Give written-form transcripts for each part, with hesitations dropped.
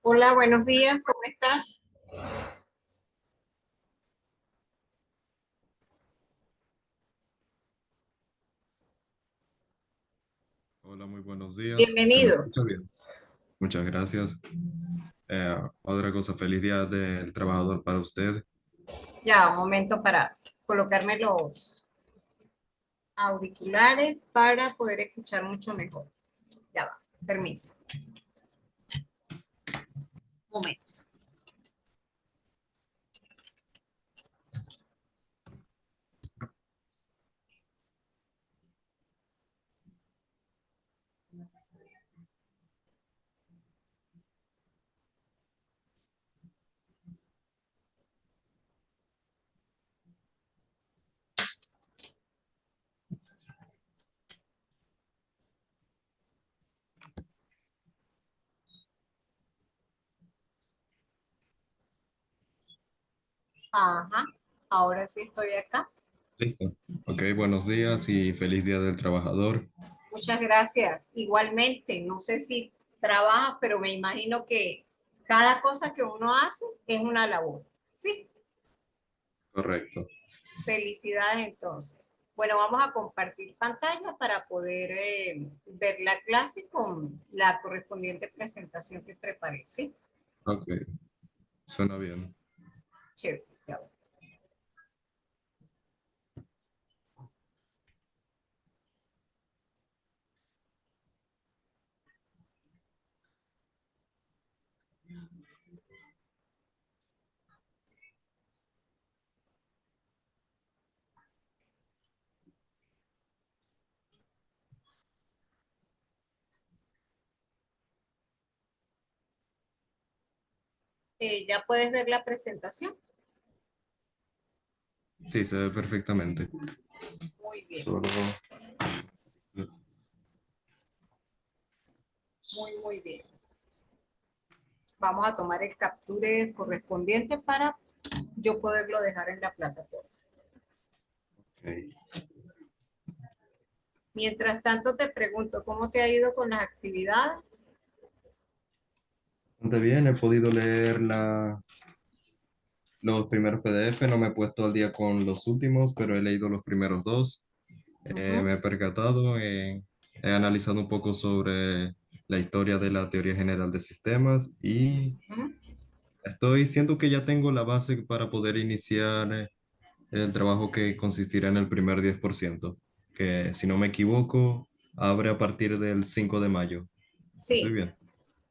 Hola, buenos días, ¿cómo estás? Hola, muy buenos días. ¿Se me Bienvenido. escucha bien? Muchas gracias. Otra cosa, feliz día del trabajador para usted. Ya, un momento para colocarme los auriculares para poder escuchar mucho mejor. Ya va, permiso. Un momento. Ajá, ahora sí estoy acá. Listo. Ok, buenos días y feliz día del trabajador. Muchas gracias. Igualmente, no sé si trabajas, pero me imagino que cada cosa que uno hace es una labor. Sí, Correcto. felicidades entonces. Bueno, vamos a compartir pantalla para poder ver la clase con la correspondiente presentación que preparé. ¿Sí? Ok, suena bien. Chévere. Ya va. Ya puedes ver la presentación. Sí, se ve perfectamente. Muy bien, Solo... muy bien. Vamos a tomar el capture correspondiente para yo poderlo dejar en la plataforma. Ok. Mientras tanto, te pregunto, ¿cómo te ha ido con las actividades? Bastante bien, he podido leer los primeros PDF, no me he puesto al día con los últimos, pero he leído los primeros dos. Ujú, Me he percatado, he analizado un poco sobre la historia de la teoría general de sistemas y ujú. siento que ya tengo la base para poder iniciar el trabajo que consistirá en el primer 10%, que si no me equivoco, abre a partir del 5 de mayo. ¿Estoy Sí, bien?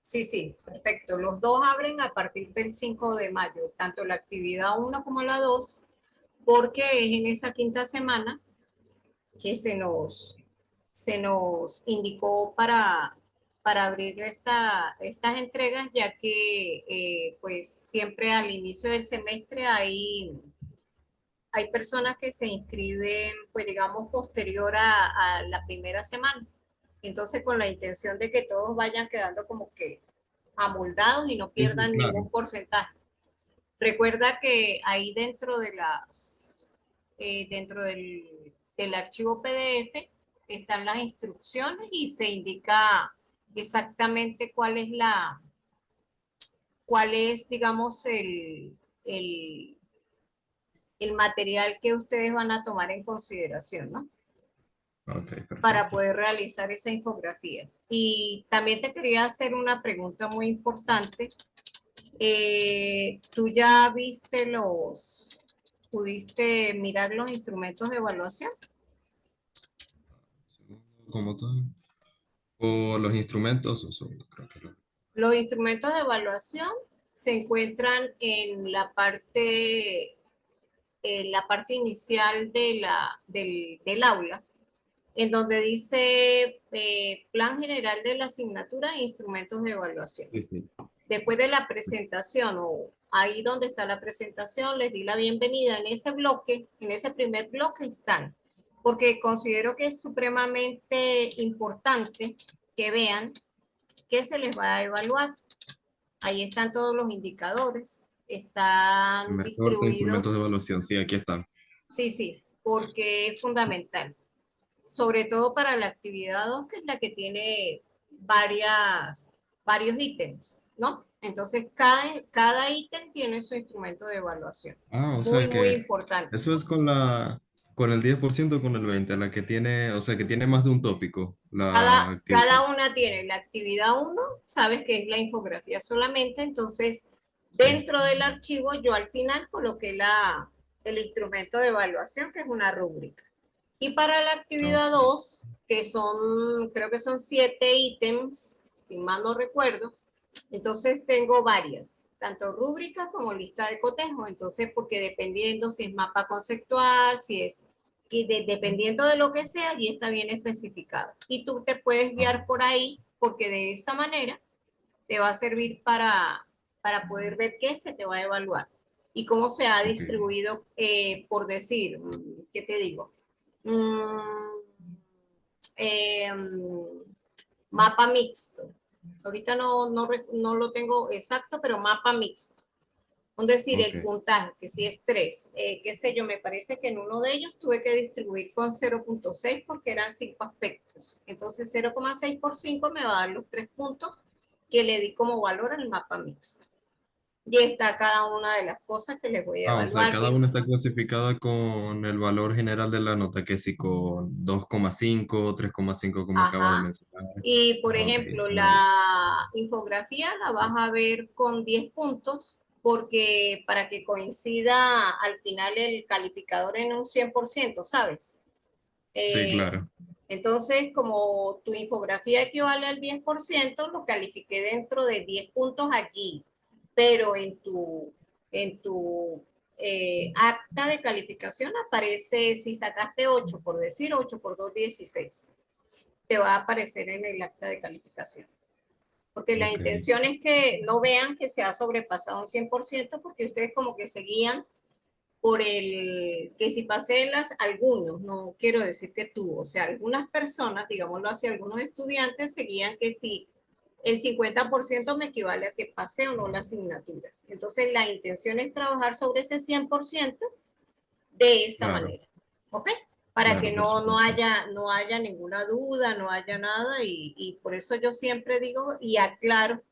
sí, perfecto. Los dos abren a partir del 5 de mayo, tanto la actividad uno como la 2, porque es en esa quinta semana que se nos indicó para abrir estas entregas, ya que pues siempre al inicio del semestre hay personas que se inscriben, pues digamos, posterior a la primera semana. Entonces, con la intención de que todos vayan quedando como que amoldados y no Sí, sí, pierdan claro. ningún porcentaje. Recuerda que ahí dentro del archivo PDF están las instrucciones y se indica exactamente cuál es, digamos, el, el material que ustedes van a tomar en consideración, ¿no? Ok, Para perfecto. poder realizar esa infografía. Y también te quería hacer una pregunta muy importante. ¿Tú ya pudiste mirar los instrumentos de evaluación? Segundo, como tal. O los instrumentos, un segundo, creo que no. Los instrumentos de evaluación se encuentran en la parte inicial del aula, en donde dice Plan General de la Asignatura e Instrumentos de Evaluación. Sí, sí. Después de la presentación, o ahí donde está la presentación, les di la bienvenida. En ese bloque, en ese primer bloque están, porque considero que es supremamente importante que vean qué se les va a evaluar. Ahí están todos los indicadores, están Primer corte, instrumentos de distribuidos, evaluación. Sí, aquí están. sí, porque es fundamental, sobre todo para la actividad 2, que es la que tiene varios ítems, ¿no? Entonces, cada ítem tiene su instrumento de evaluación. Ah, o Muy, sea muy que importante. eso es con el 10% o con el 20%, la que tiene, o sea que tiene más de un tópico, la actividad. Cada una tiene la actividad uno, sabes que es la infografía solamente, entonces Sí. dentro del archivo yo al final coloqué el instrumento de evaluación, que es una rúbrica. Y para la actividad Ok. 2 que son, creo que son 7 ítems, si mal no recuerdo, entonces tengo varias, tanto rúbricas como lista de cotejo. Entonces, porque dependiendo si es mapa conceptual, si es, dependiendo de lo que sea, allí está bien especificado. Y tú te puedes Ah, guiar por ahí, porque de esa manera te va a servir para poder ver qué se te va a evaluar y cómo se ha ok. distribuido, por decir, ¿qué te digo? Mm, eh, mapa mixto. Ahorita no lo tengo exacto, pero mapa mixto. Es decir, Ok. el puntaje, que si es 3, qué sé yo, me parece que en uno de ellos tuve que distribuir con 0,6 porque eran 5 aspectos. Entonces 0,6 por 5 me va a dar los 3 puntos que le di como valor al mapa mixto. Y está cada una de las cosas que les voy a Ah, o sea, evaluar, que cada una es, está clasificada con el valor general de la nota, que si con 2,5, 3,5 como acabas de ajá. mencionar. Y por Ok, ejemplo, suena bien. la infografía la vas a ver con 10 puntos porque para que coincida al final el calificador en un 100%, ¿sabes? Sí, Eh, claro. entonces, como tu infografía equivale al 10%, lo califiqué dentro de 10 puntos allí, pero en tu acta de calificación aparece, si sacaste 8 por decir 8 por 2, 16, te va a aparecer en el acta de calificación. Porque la Ok. intención es que no vean que se ha sobrepasado un 100%, porque ustedes como que se guían por el que si pasé algunos, no quiero decir que tú, o sea, algunas personas, digámoslo así, algunos estudiantes seguían que si el 50% me equivale a que pase o no la asignatura. Entonces, la intención es trabajar sobre ese 100% de esa Claro, manera, ¿ok? Para que claro, por supuesto. no haya ninguna duda, no haya nada, y por eso yo siempre digo y aclaro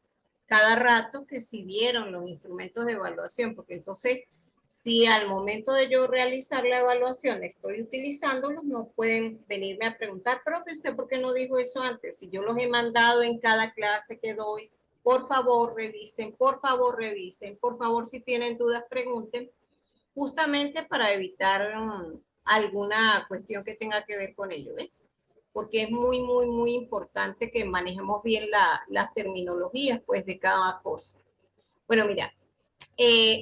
cada rato que si vieron los instrumentos de evaluación, porque entonces si al momento de yo realizar la evaluación estoy utilizándolos, no pueden venirme a preguntar, profe, ¿usted por qué no dijo eso antes? Si yo los he mandado en cada clase que doy, por favor revisen, por favor si tienen dudas pregunten, justamente para evitar alguna cuestión que tenga que ver con ello, ¿ves? Porque es muy, muy, muy importante que manejemos bien las terminologías, pues, de cada cosa. Bueno, mira,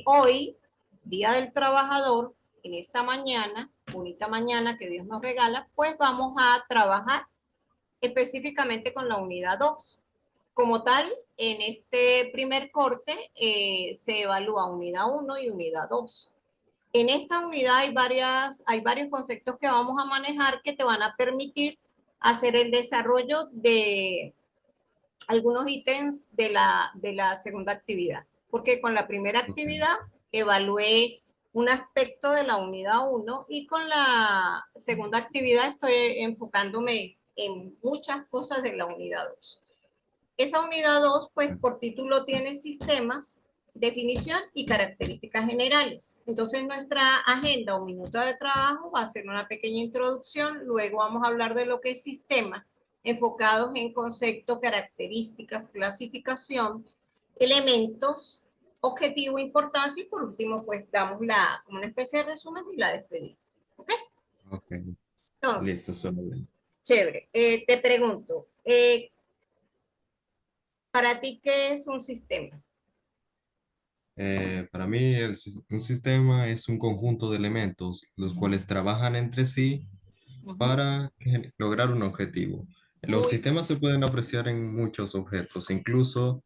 hoy, Día del Trabajador, en esta mañana, bonita mañana que Dios nos regala, pues vamos a trabajar específicamente con la unidad 2. Como tal, en este primer corte se evalúa unidad 1 y unidad 2. En esta unidad hay varios conceptos que vamos a manejar que te van a permitir hacer el desarrollo de algunos ítems de la segunda actividad. Porque con la primera Ok. actividad evalué un aspecto de la unidad 1 y con la segunda actividad estoy enfocándome en muchas cosas de la unidad 2. Esa unidad 2, pues por título tiene sistemas, definición y características generales. Entonces nuestra agenda o minuta de trabajo va a ser una pequeña introducción, luego vamos a hablar de lo que es sistema, enfocados en concepto, características, clasificación, elementos, objetivo, importancia y por último pues damos como una especie de resumen y la despedida. ¿Ok? Ok. Listo, Entonces, suena bien. chévere. Te pregunto, ¿para ti qué es un sistema? Para mí, un sistema es un conjunto de elementos los cuales trabajan entre sí Uh -huh. para lograr un objetivo. Los Muy, sistemas se pueden apreciar en muchos objetos, incluso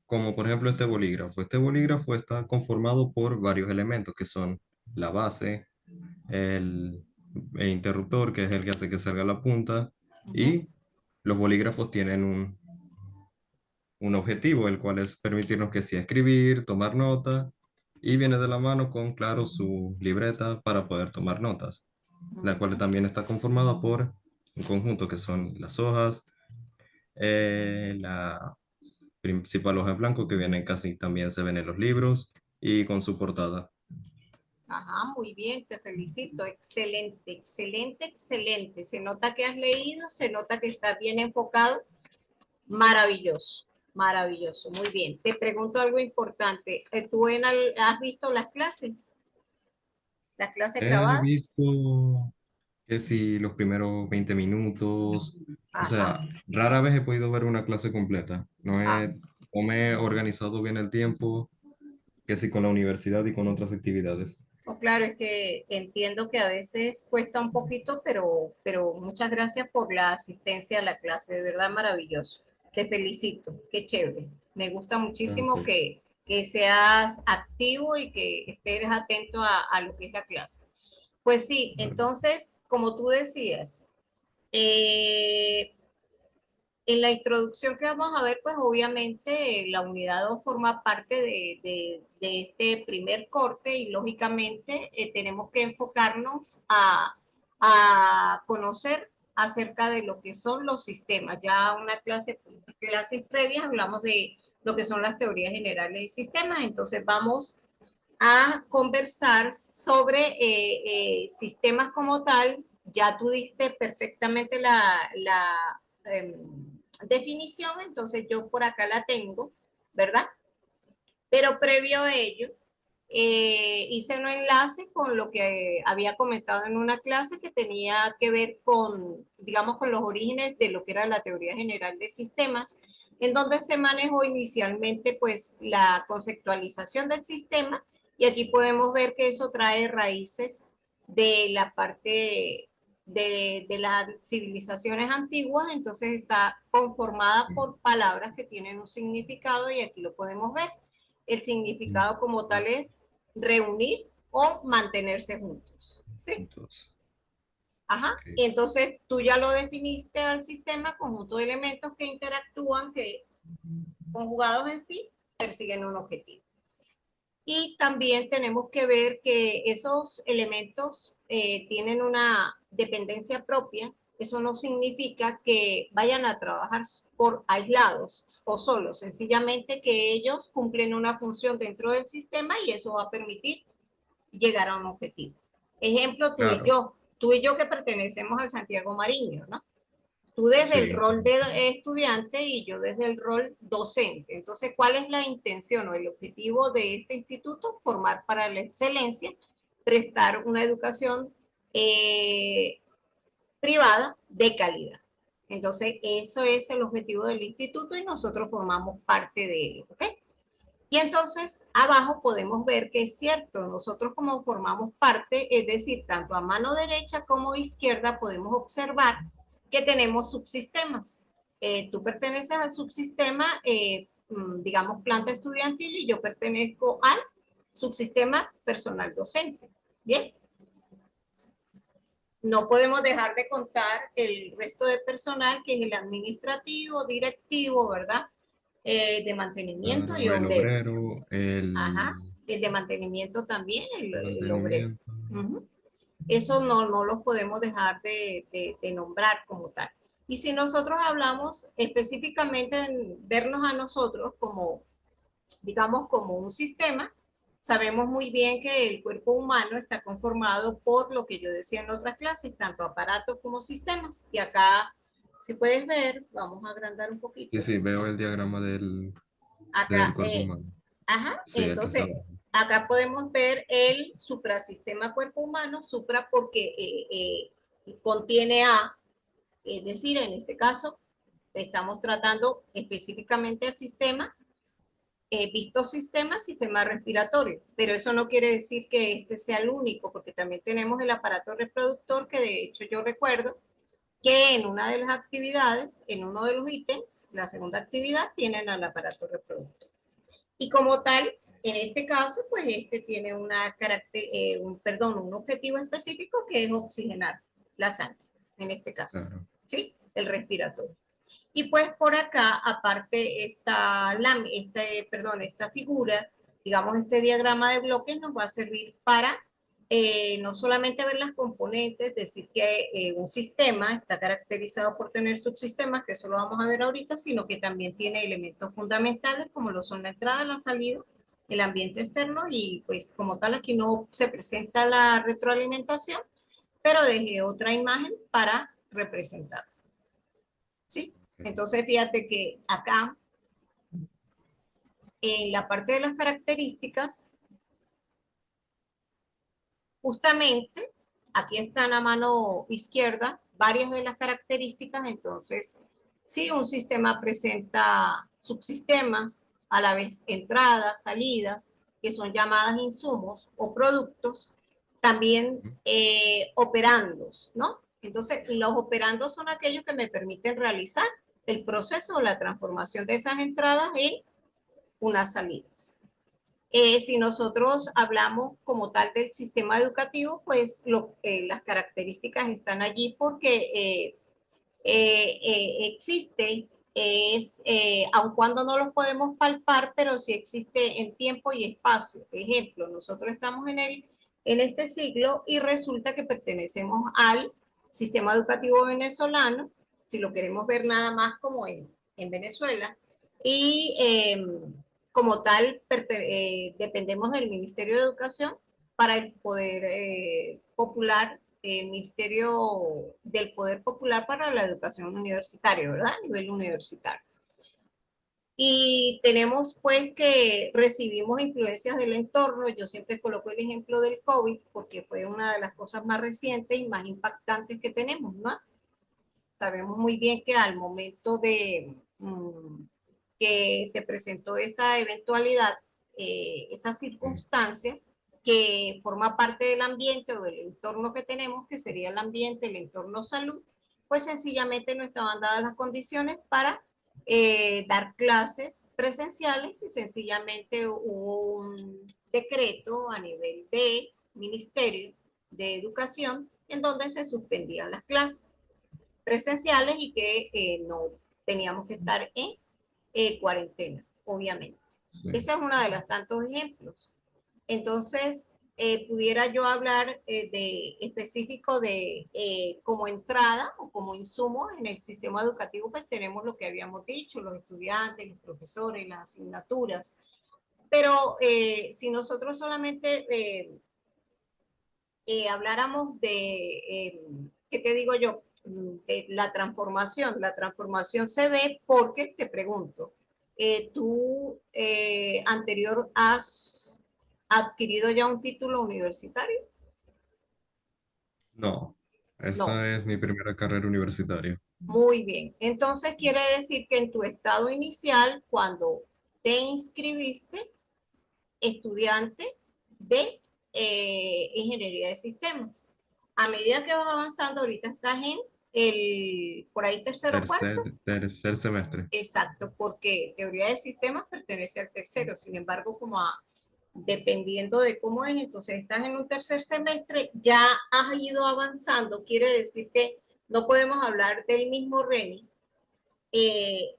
como por ejemplo este bolígrafo. Este bolígrafo está conformado por varios elementos que son la base, el, el interruptor, que es el que hace que salga la punta, uh -huh. y los bolígrafos tienen un objetivo, el cual es permitirnos que sí escribir, tomar nota, y viene de la mano con, claro, su libreta para poder tomar notas, la cual también está conformada por un conjunto que son las hojas, la principal hoja en blanco que viene casi también se ven en los libros y con su portada. Ajá, muy bien, te felicito. Excelente, excelente, excelente. Se nota que has leído, se nota que estás bien enfocado. Maravilloso, maravilloso. Muy bien. Te pregunto algo importante. ¿Has visto las clases He grabadas? visto que si los primeros 20 minutos, o Ajá, sea, rara vez he podido ver una clase completa. ah, No me he organizado bien el tiempo, que si con la universidad y con otras actividades. no, claro, es que entiendo que a veces cuesta un poquito, pero muchas gracias por la asistencia a la clase, de verdad maravilloso. Te felicito, qué chévere. Me gusta muchísimo Gracias. que seas activo y que estés atento a lo que es la clase. Pues sí, Vale. entonces, como tú decías, eh, en la introducción que vamos a ver, pues obviamente la unidad 2 forma parte de este primer corte y lógicamente tenemos que enfocarnos a conocer acerca de lo que son los sistemas. Ya clases previas hablamos de lo que son las teorías generales de sistemas, entonces vamos a conversar sobre sistemas como tal. Ya tú diste perfectamente definición, entonces yo por acá la tengo, ¿verdad? Pero previo a ello, hice un enlace con lo que había comentado en una clase que tenía que ver con, digamos, con los orígenes de lo que era la teoría general de sistemas, en donde se manejó inicialmente pues la conceptualización del sistema y aquí podemos ver que eso trae raíces de la parte de las civilizaciones antiguas, entonces está conformada por palabras que tienen un significado y aquí lo podemos ver. El significado como tal es reunir o mantenerse juntos. ¿Sí? Entonces, Ajá. ok. Y entonces tú ya lo definiste al sistema, conjunto de elementos que interactúan, que conjugados en sí, persiguen un objetivo. Y también tenemos que ver que esos elementos tienen una dependencia propia. Eso no significa que vayan a trabajar por aislados o solos, sencillamente que ellos cumplen una función dentro del sistema y eso va a permitir llegar a un objetivo. Ejemplo, Claro, tú y yo que pertenecemos al Santiago Mariño, ¿no? Tú desde el sí. rol de estudiante y yo desde el rol docente. Entonces, ¿cuál es la intención o el objetivo de este instituto? Formar para la excelencia, prestar una educación eh, privada de calidad. Entonces, eso es el objetivo del instituto y nosotros formamos parte de él. ¿Ok? Y entonces abajo podemos ver que es cierto, nosotros como formamos parte, es decir, tanto a mano derecha como izquierda podemos observar que tenemos subsistemas. Tú perteneces al subsistema, digamos, planta estudiantil y yo pertenezco al subsistema personal docente. Bien, no podemos dejar de contar el resto de personal que es el administrativo, directivo, ¿verdad? De mantenimiento y Claro, el obrero. obrero, Ajá, el de mantenimiento también, el el obrero. mantenimiento. Ujú. Eso no los podemos dejar de nombrar como tal. Y si nosotros hablamos específicamente de vernos a nosotros como, digamos, como un sistema, sabemos muy bien que el cuerpo humano está conformado por lo que yo decía en otras clases, tanto aparatos como sistemas. Y acá, si puedes ver, vamos a agrandar un Sí, poquito. sí, veo el diagrama del Acá, cuerpo humano. ajá, Sí, el que está entonces abajo. acá podemos ver el suprasistema cuerpo humano, supra porque contiene A, es decir, en este caso estamos tratando específicamente el sistema, visto sistema, sistema respiratorio, pero eso no quiere decir que este sea el único, porque también tenemos el aparato reproductor, que de hecho yo recuerdo que en una de las actividades, en uno de los ítems, la segunda actividad, tienen al aparato reproductor. Y como tal, en este caso, pues este tiene un objetivo específico que es oxigenar la sangre, en este caso, Claro. ¿sí? El respiratorio. Y pues por acá, aparte, esta figura, digamos, este diagrama de bloques nos va a servir para no solamente ver las componentes, decir que un sistema está caracterizado por tener subsistemas, que eso lo vamos a ver ahorita, sino que también tiene elementos fundamentales como lo son la entrada, la salida, el ambiente externo y pues como tal aquí no se presenta la retroalimentación, pero dejé otra imagen para representar, ¿sí? Entonces fíjate que acá en la parte de las características, justamente, aquí están a mano izquierda varias de las características, entonces, si un sistema presenta subsistemas, a la vez entradas, salidas, que son llamadas insumos o productos, también operandos, ¿no? Entonces, los operandos son aquellos que me permiten realizar el proceso o la transformación de esas entradas en unas salidas. Si nosotros hablamos como tal del sistema educativo, pues las características están allí porque existe, aun cuando no los podemos palpar, pero sí existe en tiempo y espacio. Ejemplo, nosotros estamos en este siglo y resulta que pertenecemos al sistema educativo venezolano, si lo queremos ver nada más como en Venezuela, y como tal dependemos del Ministerio de Educación para el poder popular, el Ministerio del Poder Popular para la Educación Universitaria, ¿verdad? A nivel universitario. Y tenemos pues que recibimos influencias del entorno. Yo siempre coloco el ejemplo del COVID porque fue una de las cosas más recientes y más impactantes que tenemos, ¿no? Sabemos muy bien que al momento de que se presentó esa eventualidad, esa circunstancia que forma parte del ambiente o del entorno que tenemos, que sería el ambiente, el entorno salud, pues sencillamente no estaban dadas las condiciones para dar clases presenciales y sencillamente hubo un decreto a nivel de Ministerio de Educación en donde se suspendían las clases presenciales y que no teníamos que estar en cuarentena, obviamente. Sí. Ese es uno de los tantos ejemplos. Entonces, pudiera yo hablar de específico de como entrada o como insumo en el sistema educativo, pues tenemos lo que habíamos dicho, los estudiantes, los profesores, las asignaturas. Pero si nosotros solamente habláramos de, ¿qué te digo yo? De la transformación se ve porque, te pregunto, ¿tú anterior has adquirido ya un título universitario? No, No, esta es mi primera carrera universitaria. muy bien. Entonces quiere decir que en tu estado inicial, cuando te inscribiste, estudiante de ingeniería de sistemas. A medida que vas avanzando, ahorita estás en por ahí tercero o cuarto. Tercer semestre. Exacto, porque teoría de sistemas pertenece al tercero. Sin embargo, dependiendo de cómo es, entonces estás en un tercer semestre, ya has ido avanzando. Quiere decir que no podemos hablar del mismo RENI. Te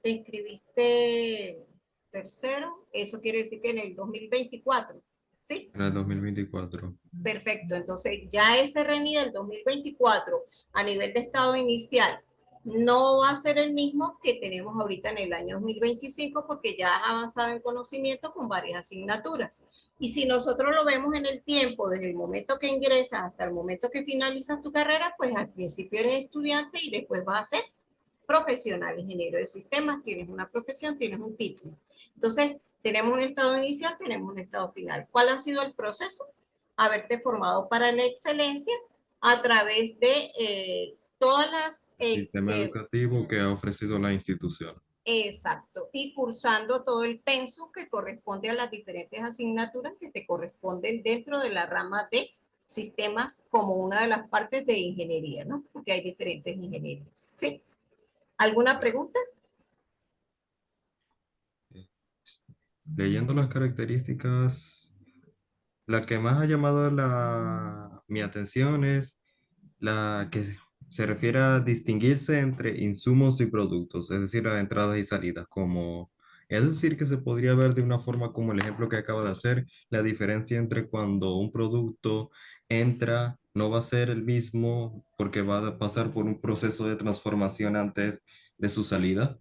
inscribiste tercero, eso quiere decir que en el 2024, ¿sí? En el 2024. Perfecto, entonces ya ese RENI del 2024 a nivel de estado inicial no va a ser el mismo que tenemos ahorita en el año 2025 porque ya has avanzado en conocimiento con varias asignaturas. Y si nosotros lo vemos en el tiempo, desde el momento que ingresas hasta el momento que finalizas tu carrera, pues al principio eres estudiante y después vas a ser profesional, ingeniero de sistemas, tienes una profesión, tienes un título. Entonces, tenemos un estado inicial, tenemos un estado final. ¿Cuál ha sido el proceso? Haberte formado para la excelencia a través de todas las... Sistema educativo que ha ofrecido la institución. exacto, y cursando todo el pensum que corresponde a las diferentes asignaturas que te corresponden dentro de la rama de sistemas como una de las partes de ingeniería, ¿no? Porque hay diferentes ingenierías. ¿Sí? ¿Alguna pregunta? Eh, Leyendo las características, la que más ha llamado mi atención es la que se refiere a distinguirse entre insumos y productos, es decir, a entradas y salidas, como Es decir, que se podría ver de una forma como el ejemplo que acaba de hacer, la diferencia entre cuando un producto entra, no va a ser el mismo porque va a pasar por un proceso de transformación antes de su salida.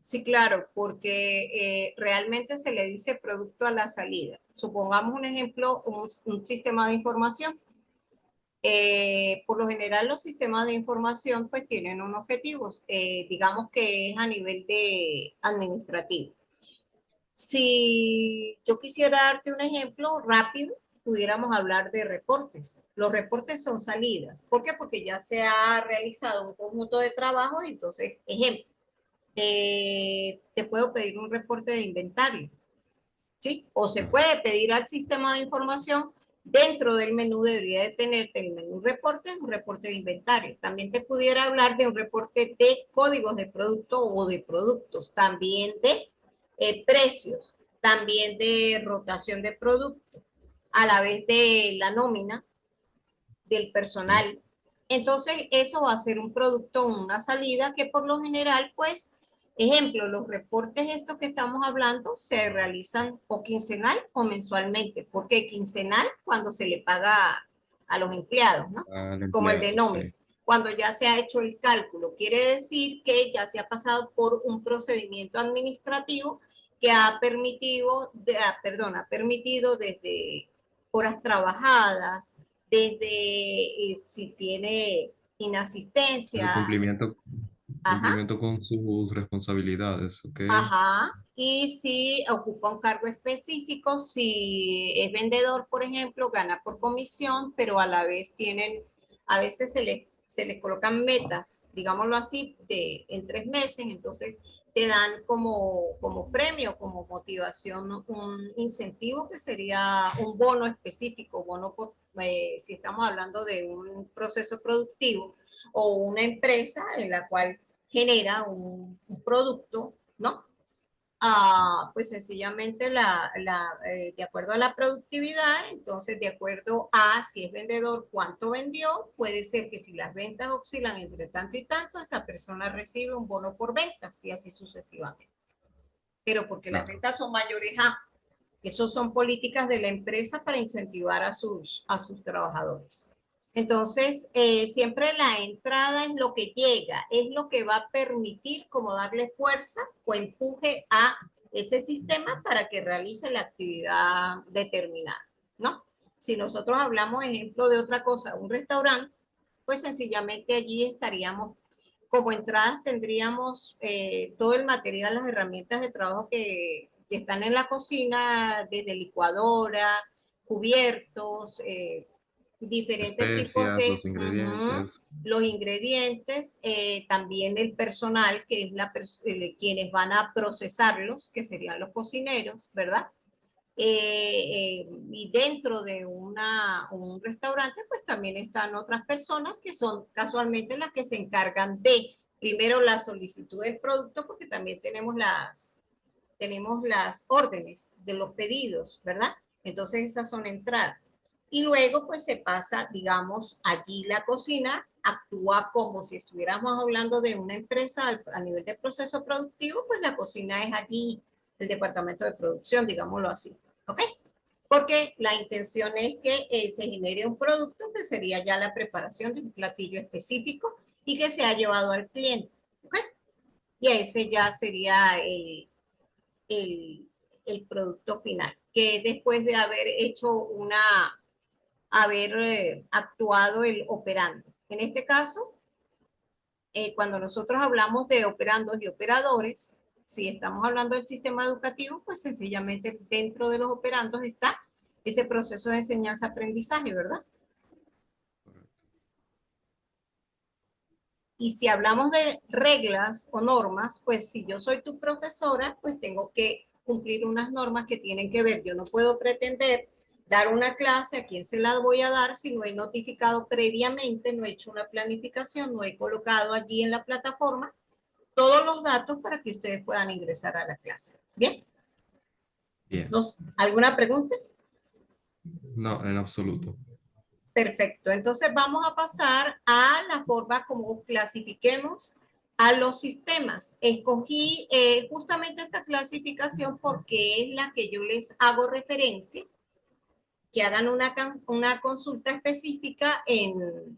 Sí, claro, porque realmente se le dice producto a la salida. Supongamos un ejemplo, un sistema de información. Por lo general, los sistemas de información pues tienen unos objetivos, digamos que es a nivel de administrativo. Si yo quisiera darte un ejemplo rápido, pudiéramos hablar de reportes. Los reportes son salidas. ¿Por qué? Porque ya se ha realizado un conjunto de trabajos. Entonces, ejemplo, te puedo pedir un reporte de inventario, ¿sí? O se puede pedir al sistema de información. Dentro del menú debería de tenerte el menú reporte, un reporte de inventario. También te pudiera hablar de un reporte de códigos de producto o de productos, también de precios, también de rotación de productos, a la vez de la nómina del Sí. personal. Entonces, eso va a ser un producto, una salida que por lo general, pues, ejemplo, los reportes estos que estamos hablando se realizan o quincenal o mensualmente. ¿Por qué quincenal? Cuando se le paga a los empleados, ¿no? Al Como el de empleado, nómina. sí. Cuando ya se ha hecho el cálculo, quiere decir que ya se ha pasado por un procedimiento administrativo que ha permitido, ha permitido desde horas trabajadas, desde si tiene El inasistencia, cumplimiento, ajá, cumplimiento con sus responsabilidades, ¿ok? ajá, y si ocupa un cargo específico, si es vendedor, por ejemplo, gana por comisión, pero a la vez tienen, a veces se les colocan metas, digámoslo así, en 3 meses, entonces te dan como premio, como motivación, ¿no? Un incentivo que sería un bono específico, bono por, si estamos hablando de un proceso productivo o una empresa en la cual genera un producto, ¿no? Pues sencillamente de acuerdo a la productividad, entonces de acuerdo a si es vendedor, cuánto vendió, puede ser que si las ventas oscilan entre tanto y tanto, esa persona recibe un bono por ventas y así sucesivamente. Pero porque las Claro. ventas son mayores a, eso son políticas de la empresa para incentivar a sus trabajadores. Entonces, siempre la entrada es lo que llega, es lo que va a permitir como darle fuerza o empuje a ese sistema para que realice la actividad determinada, ¿no? Si nosotros hablamos, ejemplo, de otra cosa, un restaurante, pues sencillamente allí estaríamos, como entradas tendríamos todo el material, las herramientas de trabajo que están en la cocina, desde licuadora, cubiertos, diferentes tipos Especias, de los ingredientes. los ingredientes, también el personal, que es quienes van a procesarlos, que serían los cocineros, ¿verdad? Y dentro de un restaurante, pues también están otras personas que son casualmente las que se encargan de, primero, la solicitud del producto, porque también tenemos las órdenes de los pedidos, ¿verdad? Entonces esas son entradas. Y luego pues se pasa, digamos, allí la cocina actúa como si estuviéramos hablando de una empresa a nivel de proceso productivo, pues la cocina es allí el departamento de producción, digámoslo así. ¿Ok? Porque la intención es que se genere un producto que sería ya la preparación de un platillo específico y que se ha llevado al cliente. ¿Ok? Y ese ya sería el, el producto final, que después de haber hecho haber actuado el operando. En este caso, cuando nosotros hablamos de operandos y operadores, si estamos hablando del sistema educativo, pues sencillamente dentro de los operandos está ese proceso de enseñanza-aprendizaje, ¿verdad? Y si hablamos de reglas o normas, pues si yo soy tu profesora, pues tengo que cumplir unas normas que tienen que ver. Yo no puedo pretender dar una clase a quién se la voy a dar si no he notificado previamente, no he hecho una planificación, no he colocado allí en la plataforma todos los datos para que ustedes puedan ingresar a la clase. Bien, Bien. ¿alguna pregunta? No, en absoluto. Perfecto. Entonces vamos a pasar a la forma como clasifiquemos A los sistemas. Escogí justamente esta clasificación porque es la que yo les hago referencia, que hagan una consulta específica en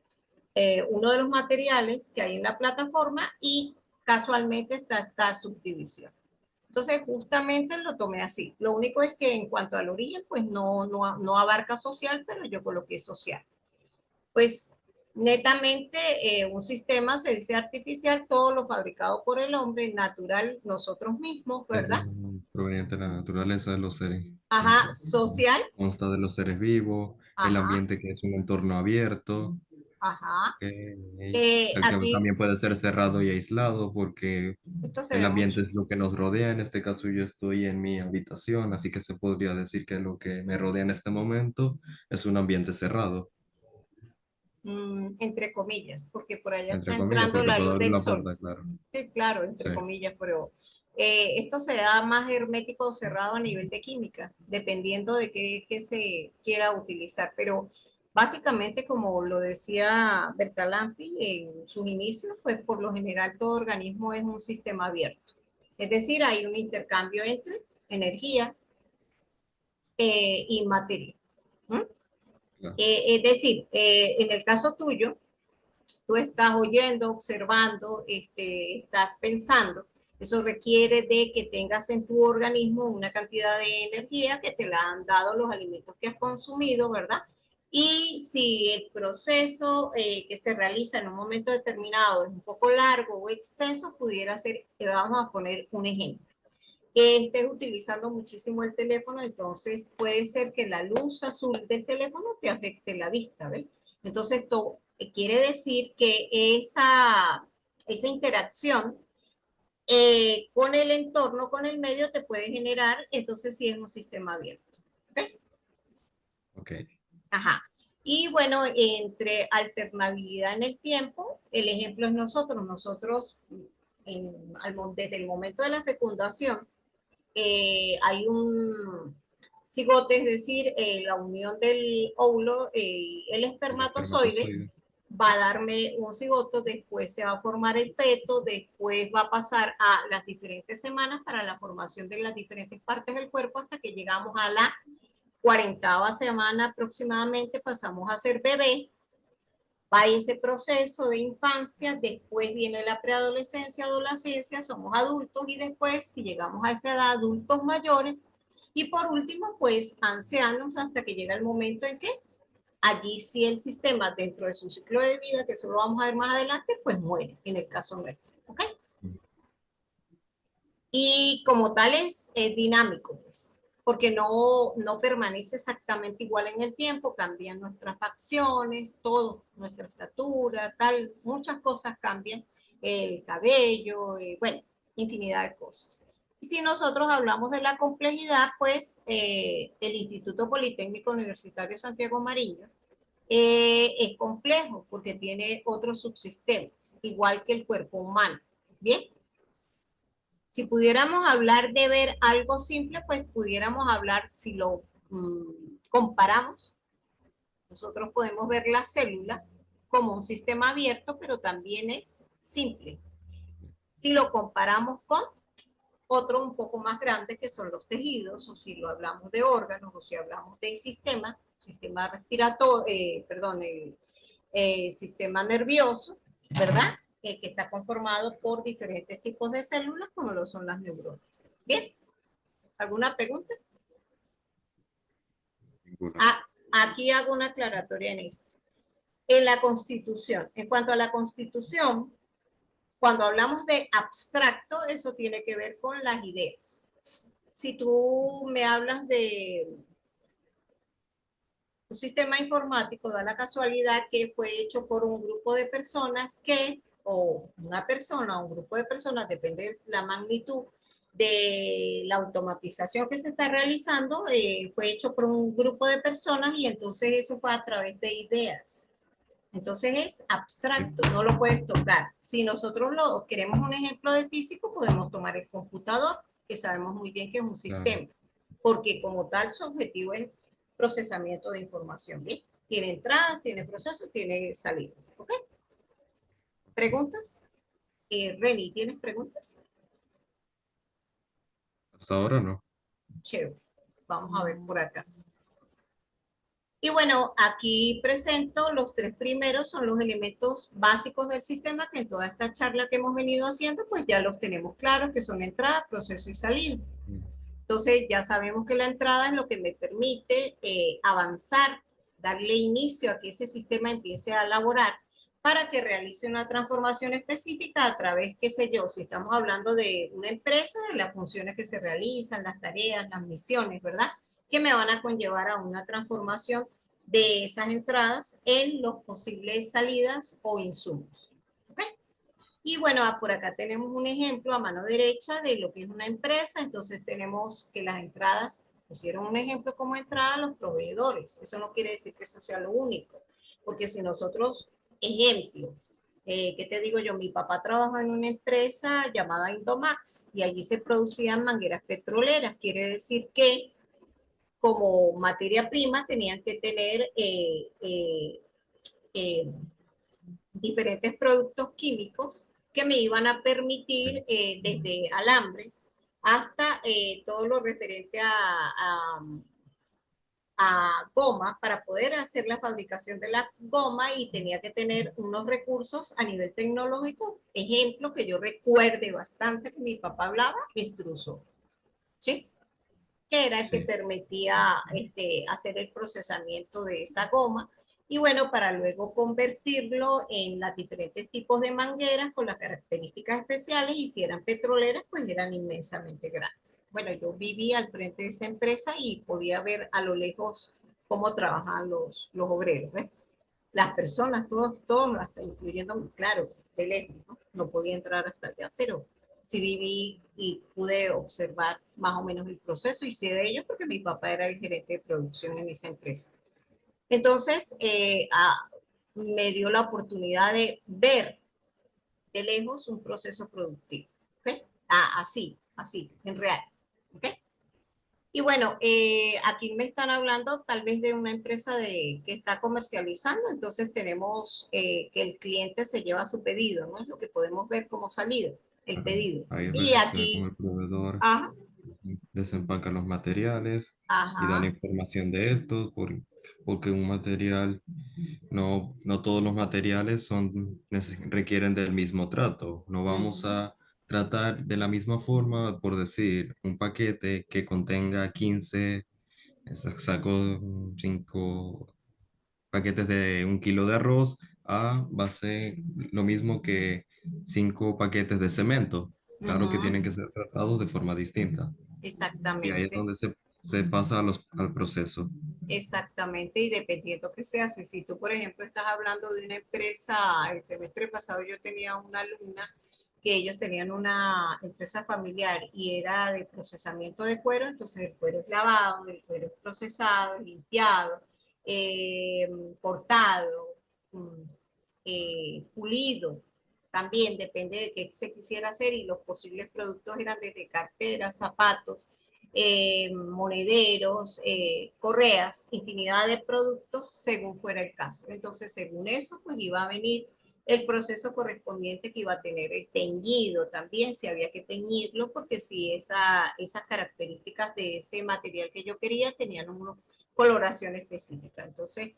uno de los materiales que hay en la plataforma y casualmente está esta subdivisión. Entonces, justamente lo tomé así. Lo único es que en cuanto al origen, pues no abarca social, pero yo coloqué social. Pues netamente un sistema se dice artificial, todo lo fabricado por el hombre, natural, nosotros mismos, ¿verdad? Proveniente de la naturaleza de los seres. Ajá, social, Consta de los seres vivos, el ajá, ambiente que es un entorno abierto, ajá. el que Aquí, también puede ser cerrado y aislado porque esto se el ve mucho. ambiente es lo que nos rodea. En este caso yo estoy en mi habitación, así que se podría decir que lo que me rodea en este momento es un ambiente cerrado, Entre comillas, porque por allá está entre comillas, entrando porque la puedo luz abrir del la sol. puerta, claro. Sí, claro, Sí, entre comillas, pero esto se da más hermético o cerrado a nivel de química, dependiendo de qué se quiera utilizar. Pero básicamente, como lo decía Bertalanffy en sus inicios, pues por lo general todo organismo es un sistema abierto. Es decir, hay un intercambio entre energía y materia. ¿Mm? claro. Es decir, en el caso tuyo, tú estás oyendo, observando, estás pensando. Eso requiere de que tengas en tu organismo una cantidad de energía que te la han dado los alimentos que has consumido, ¿verdad? Y si el proceso que se realiza en un momento determinado es un poco largo o extenso, pudiera ser, vamos a poner un ejemplo, que estés utilizando muchísimo el teléfono, entonces puede ser que la luz azul del teléfono te afecte la vista, ¿ves? Entonces, esto quiere decir que esa interacción con el entorno, con el medio, te puede generar, entonces sí es un sistema abierto. ¿Okay? Ok. Ajá. Y bueno, entre alternabilidad en el tiempo, el ejemplo es nosotros desde el momento de la fecundación, hay un cigote, es decir, la unión del óvulo y el El espermatozoide espermatozoide. va a darme un cigoto, después se va a formar el feto, después va a pasar a las diferentes semanas para la formación de las diferentes partes del cuerpo hasta que llegamos a la 40ª semana aproximadamente, pasamos a ser bebé, va ese proceso de infancia, después viene la preadolescencia, adolescencia, somos adultos y después, si llegamos a esa edad, adultos mayores y por último, pues ancianos hasta que llega el momento en que allí sí el sistema dentro de su ciclo de vida, que eso lo vamos a ver más adelante, pues muere en el caso nuestro, ¿ok? Y como tal es dinámico, pues, porque no permanece exactamente igual en el tiempo, cambian nuestras facciones, todo, nuestra estatura, tal, muchas cosas cambian, el cabello, bueno, infinidad de cosas. Y si nosotros hablamos de la complejidad, pues el Instituto Politécnico Universitario Santiago Mariño es complejo porque tiene otros subsistemas, igual que el cuerpo humano. Bien, si pudiéramos hablar de ver algo simple, pues pudiéramos hablar, si lo comparamos, nosotros podemos ver la célula como un sistema abierto, pero también es simple. Si lo comparamos con otro un poco más grande, que son los tejidos, o si lo hablamos de órganos, o si hablamos del sistema respiratorio, perdón, el sistema nervioso, ¿verdad? Que está conformado por diferentes tipos de células, como lo son las neuronas. Bien, ¿alguna pregunta? Ninguna. Ah, aquí hago una aclaratoria en esto. En la Constitución, en cuanto a la Constitución, cuando hablamos de abstracto, eso tiene que ver con las ideas. Si tú me hablas de un sistema informático, da la casualidad que fue hecho por un grupo de personas o una persona, o un grupo de personas, depende de la magnitud de la automatización que se está realizando, fue hecho por un grupo de personas y entonces eso fue a través de ideas. Entonces es Sí, abstracto, no lo puedes tocar. Si nosotros queremos un ejemplo de físico, podemos tomar el computador, que sabemos muy bien que es un claro. sistema, porque como tal su objetivo es procesamiento de información. ¿Bien? Tiene entradas, tiene procesos, tiene salidas. ¿Ok? ¿Preguntas? Reni, ¿tienes preguntas? Hasta ahora no. Chévere. Vamos a ver por acá. Y bueno, aquí presento los tres primeros, son los elementos básicos del sistema que en toda esta charla que hemos venido haciendo, pues ya los tenemos claros, que son entrada, proceso y salida. Mm. Entonces ya sabemos que la entrada es lo que me permite avanzar, darle inicio a que ese sistema empiece a laborar para que realice una transformación específica a través, qué sé yo, si estamos hablando de una empresa, de las funciones que se realizan, las tareas, las misiones, ¿verdad? Que me van a conllevar a una transformación de esas entradas en los posibles salidas o insumos. ¿Ok? Y bueno, por acá tenemos un ejemplo a mano derecha de lo que es una empresa. Entonces tenemos que las entradas, pusieron un ejemplo como entrada los proveedores. Eso no quiere decir que eso sea lo único. Porque si nosotros, ejemplo, ¿qué te digo yo? Mi papá trabaja en una empresa llamada Indomax y allí se producían mangueras petroleras. Quiere decir que como materia prima tenían que tener eh, diferentes productos químicos que me iban a permitir desde alambres hasta todo lo referente a goma para poder hacer la fabricación de la goma y tenía que tener unos recursos a nivel tecnológico. Ejemplo que yo recuerde bastante que mi papá hablaba, extrusor, ¿sí? Que era el que Sí. permitía hacer el procesamiento de esa goma. Y bueno, para luego convertirlo en los diferentes tipos de mangueras con las características especiales y si eran petroleras, pues eran inmensamente grandes. Bueno, yo vivía al frente de esa empresa y podía ver a lo lejos cómo trabajaban los obreros, ¿ves? Las personas, todos, hasta incluyendo, claro, de lejos, ¿no? No podía entrar hasta allá, pero sí viví y pude observar más o menos el proceso y sé de ello porque mi papá era el gerente de producción en esa empresa. Entonces, me dio la oportunidad de ver de lejos un proceso productivo. ¿Okay? Así, en real. ¿Okay? Y bueno, aquí me están hablando tal vez de una empresa que está comercializando, entonces tenemos que el cliente se lleva su pedido, ¿no? Es lo que podemos ver como salida, el Ajá. pedido. Ahí Y relaciona con aquí, el proveedor, ajá, desempaca los materiales y da la ajá, información de estos, porque un material, no todos los materiales requieren del mismo trato. No vamos uh-huh, a tratar de la misma forma, por decir, un paquete que contenga 15, saco 5 paquetes de 1 kilo de arroz, va a ser lo mismo que 5 paquetes de cemento. Claro que uh-huh, tienen que ser tratados de forma distinta. Y ahí es exactamente. donde se pasa al proceso. Exactamente, y dependiendo qué se hace. Si tú, por ejemplo, estás hablando de una empresa, el semestre pasado yo tenía una alumna que ellos tenían una empresa familiar y era de procesamiento de cuero, entonces el cuero es lavado, el cuero es procesado, limpiado, eh, cortado, mm, pulido. También depende de qué se quisiera hacer y los posibles productos eran desde carteras, zapatos, monederos, correas, infinidad de productos según fuera el caso. Entonces, según eso, pues iba a venir el proceso correspondiente que iba a tener el teñido también, si había que teñirlo, porque si esas características de ese material que yo quería tenían una coloración específica. Entonces,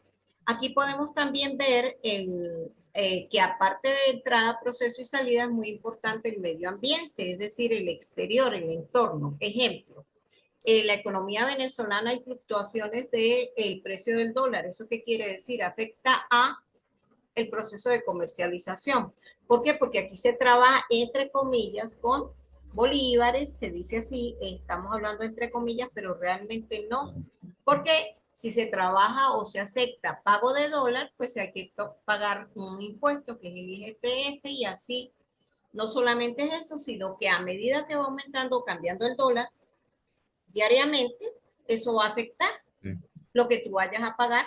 aquí podemos también ver que aparte de entrada, proceso y salida es muy importante el medio ambiente, es decir, el exterior, el entorno. Ejemplo, la economía venezolana hay fluctuaciones del precio del dólar. ¿Eso qué quiere decir? Afecta a el proceso de comercialización. ¿Por qué? Porque aquí se trabaja entre comillas con bolívares, se dice así, estamos hablando entre comillas, pero realmente no. Porque si se trabaja o se acepta pago de dólar, pues hay que pagar un impuesto que es el IGTF y así. No solamente es eso, sino que a medida que va aumentando o cambiando el dólar, diariamente, eso va a afectar Sí. lo que tú vayas a pagar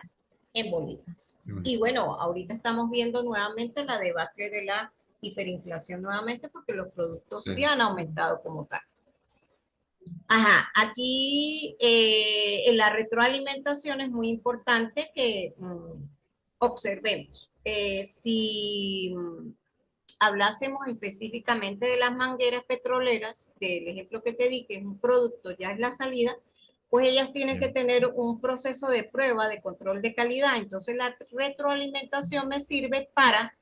en bolívares. Bueno, Y bueno, ahorita estamos viendo nuevamente la debacle de la hiperinflación nuevamente porque los productos sí. sí han aumentado como tal. Ajá, aquí en la retroalimentación es muy importante que observemos. Si hablásemos específicamente de las mangueras petroleras, del ejemplo que te di, que es un producto, ya es la salida, pues ellas tienen que Bien. tener un proceso de prueba, de control de calidad. Entonces la retroalimentación me sirve para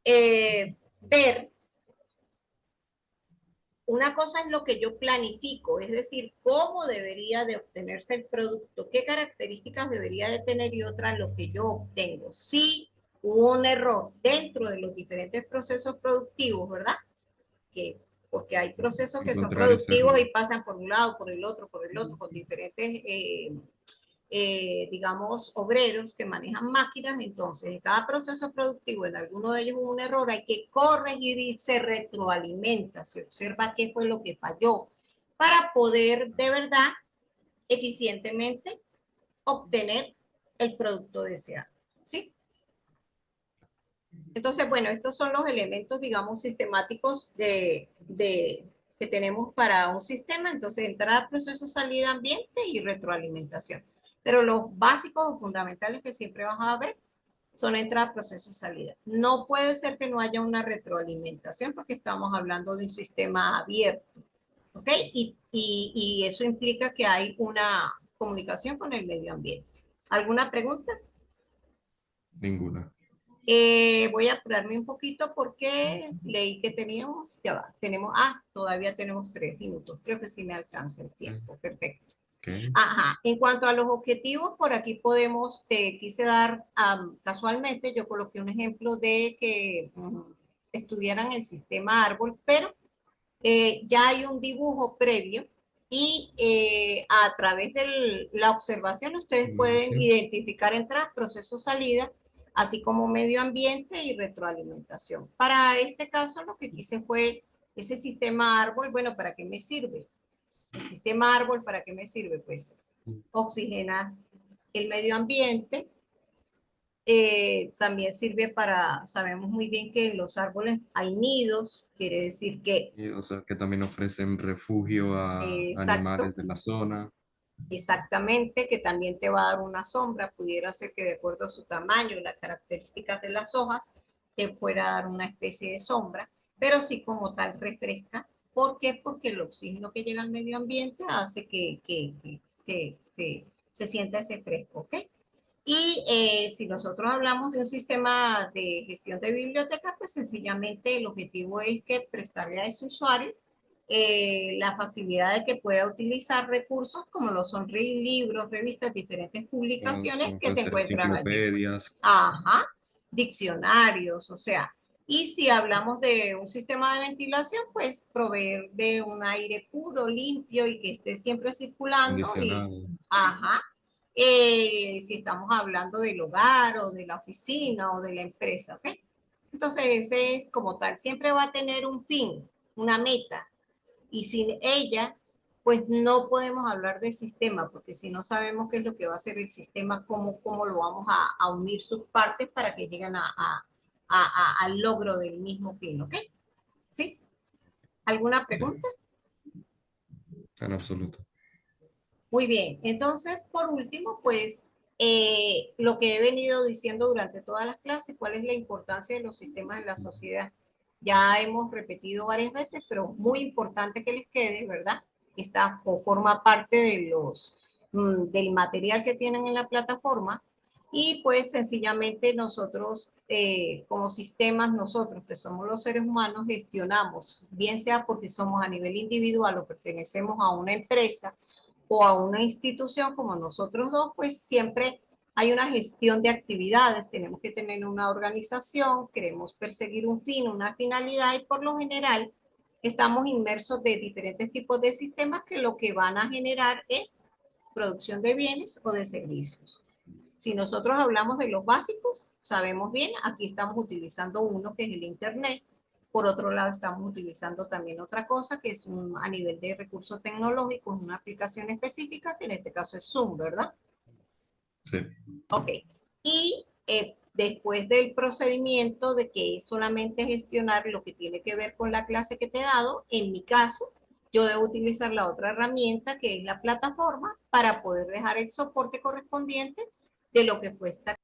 ver, una cosa es lo que yo planifico, es decir, cómo debería de obtenerse el producto, qué características debería de tener, y otra lo que yo obtengo. Si hubo un error dentro de los diferentes procesos productivos, ¿verdad? Que, porque hay procesos que son Encontrar ese productivos error. y pasan por un lado, por el otro, con diferentes digamos, obreros que manejan máquinas. Entonces, en cada proceso productivo, en alguno de ellos hubo un error, hay que corregir y se retroalimenta, se observa qué fue lo que falló para poder de verdad eficientemente obtener el producto deseado. ¿Sí? Entonces, bueno, estos son los elementos, digamos, sistemáticos que tenemos para un sistema. Entonces, entrada, proceso, salida, ambiente y retroalimentación. Pero los básicos o fundamentales que siempre vas a ver son entrada, proceso, salida. No puede ser que no haya una retroalimentación porque estamos hablando de un sistema abierto. ¿Ok? Y eso implica que hay una comunicación con el medio ambiente. ¿Alguna pregunta? Ninguna. Voy a apurarme un poquito porque leí que teníamos, ya va, todavía tenemos 3 minutos, creo que sí me alcanza el tiempo, perfecto. Ok. Ajá, en cuanto a los objetivos, por aquí podemos, te quise dar, casualmente yo coloqué un ejemplo de que estudiaran el sistema árbol, pero ya hay un dibujo previo y a través de la observación ustedes pueden Simulación. identificar entradas, proceso, salida, así como medio ambiente y retroalimentación. Para este caso lo que quise fue ese sistema árbol. Bueno, ¿para qué me sirve? El sistema árbol, ¿para qué me sirve? Pues oxigena el medio ambiente. También sirve para, sabemos muy bien que en los árboles hay nidos, quiere decir que, Y, o sea, que también ofrecen refugio a exacto, animales de la zona. exactamente, que también te va a dar una sombra. Pudiera ser que de acuerdo a su tamaño y las características de las hojas, te pueda dar una especie de sombra, pero sí como tal refresca. ¿Por qué? Porque el oxígeno que llega al medio ambiente hace que se sienta ese fresco, ¿ok? Y si nosotros hablamos de un sistema de gestión de biblioteca, pues sencillamente el objetivo es que prestarle a ese usuario la facilidad de que pueda utilizar recursos como lo son libros, revistas, diferentes publicaciones que Pueden se ser encuentran allí. enciclopedias. Ajá, diccionarios, o sea. Y si hablamos de un sistema de ventilación, pues proveer de un aire puro, limpio y que esté siempre circulando. Y, Acondicionado. ajá, si estamos hablando del hogar o de la oficina o de la empresa, ¿ok? Entonces ese es como tal, siempre va a tener un fin, una meta, y sin ella, pues no podemos hablar de sistema, porque si no sabemos qué es lo que va a hacer el sistema, cómo lo vamos a unir sus partes para que lleguen al logro del mismo fin, ¿ok? ¿Sí? ¿Alguna Sí, pregunta? en absoluto. Muy bien, entonces por último, pues lo que he venido diciendo durante todas las clases, cuál es la importancia de los sistemas en la sociedad. Ya hemos repetido varias veces, pero muy importante que les quede, ¿verdad? Esta o forma parte de del material que tienen en la plataforma. Y pues sencillamente nosotros, como sistemas, nosotros que somos los seres humanos, gestionamos, bien sea porque somos a nivel individual o pertenecemos a una empresa o a una institución como nosotros dos, pues siempre hay una gestión de actividades, tenemos que tener una organización, queremos perseguir un fin, una finalidad, y por lo general estamos inmersos de diferentes tipos de sistemas que lo que van a generar es producción de bienes o de servicios. Si nosotros hablamos de los básicos, sabemos bien, aquí estamos utilizando uno que es el Internet. Por otro lado, estamos utilizando también otra cosa que es a nivel de recursos tecnológicos, una aplicación específica, que en este caso es Zoom, ¿verdad? Sí. Ok. Y después del procedimiento de que es solamente gestionar lo que tiene que ver con la clase que te he dado, en mi caso, yo debo utilizar la otra herramienta que es la plataforma para poder dejar el soporte correspondiente de lo que fue esta